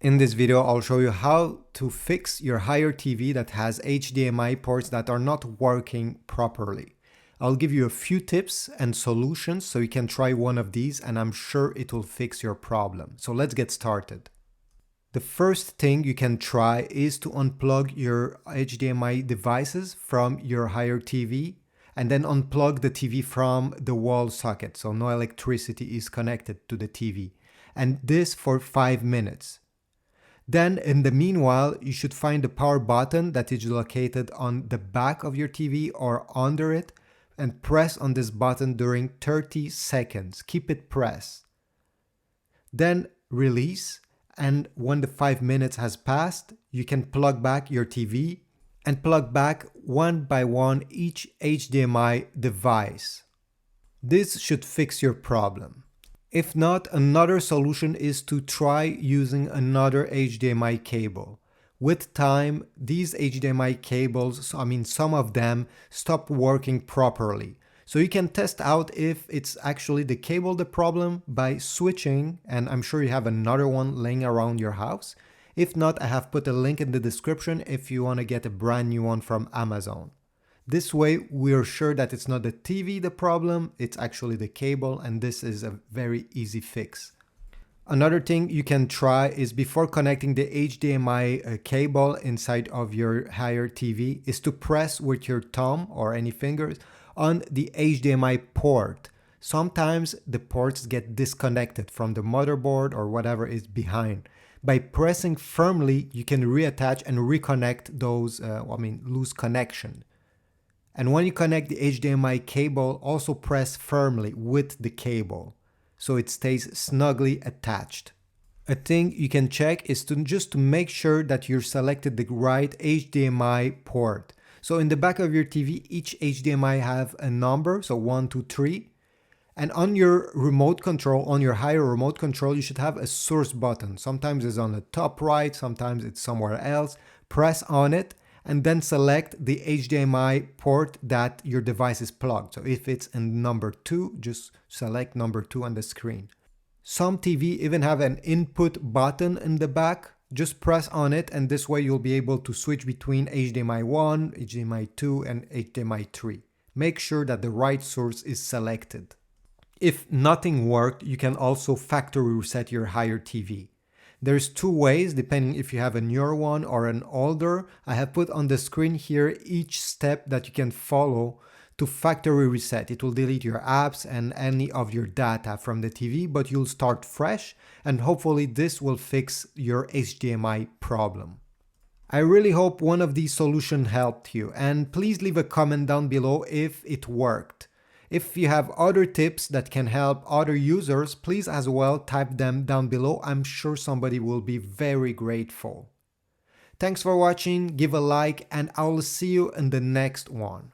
In this video, I'll show you how to fix your Hire TV that has HDMI ports that are not working properly. I'll give you a few tips and solutions so you can try one of these, and I'm sure it will fix your problem. So let's get started. The first thing you can try is to unplug your HDMI devices from your Hire TV and then unplug the TV from the wall socket so no electricity is connected to the TV. And this for 5 minutes. Then in the meanwhile, you should find the power button that is located on the back of your TV or under it and press on this button during 30 seconds. Keep it pressed. Then release, and when the 5 minutes has passed, you can plug back your TV and plug back one by one each HDMI device. This should fix your problem. If not, another solution is to try using another HDMI cable. With time, these HDMI cables, some of them stop working properly. So you can test out if it's actually the cable the problem by switching, and I'm sure you have another one laying around your house. If not, I have put a link in the description if you want to get a brand new one from Amazon. This way, we're sure that it's not the TV the problem, it's actually the cable, and this is a very easy fix. Another thing you can try is before connecting the HDMI cable inside of your Hire TV is to press with your thumb or any fingers on the HDMI port. Sometimes the ports get disconnected from the motherboard or whatever is behind. By pressing firmly, you can reattach and reconnect those loose connection. And when you connect the HDMI cable, also press firmly with the cable so it stays snugly attached. A thing you can check is to make sure that you're selected the right HDMI port. So in the back of your TV, each HDMI have a number, so 1, 2, 3. And on your remote control, on your Hire remote control, you should have a source button. Sometimes it's on the top right, sometimes it's somewhere else. Press on it and then select the HDMI port that your device is plugged. So if it's in number 2, just select number 2 on the screen. Some TV even have an input button in the back. Just press on it, and this way you'll be able to switch between HDMI 1, HDMI 2, and HDMI 3. Make sure that the right source is selected. If nothing worked, you can also factory reset your Hire TV. There's 2 ways, depending if you have a newer one or an older. I have put on the screen here each step that you can follow to factory reset. It will delete your apps and any of your data from the TV, but you'll start fresh, and hopefully this will fix your HDMI problem. I really hope one of these solutions helped you, and please leave a comment down below if it worked. If you have other tips that can help other users, please as well type them down below. I'm sure somebody will be very grateful. Thanks for watching, give a like, and I'll see you in the next one.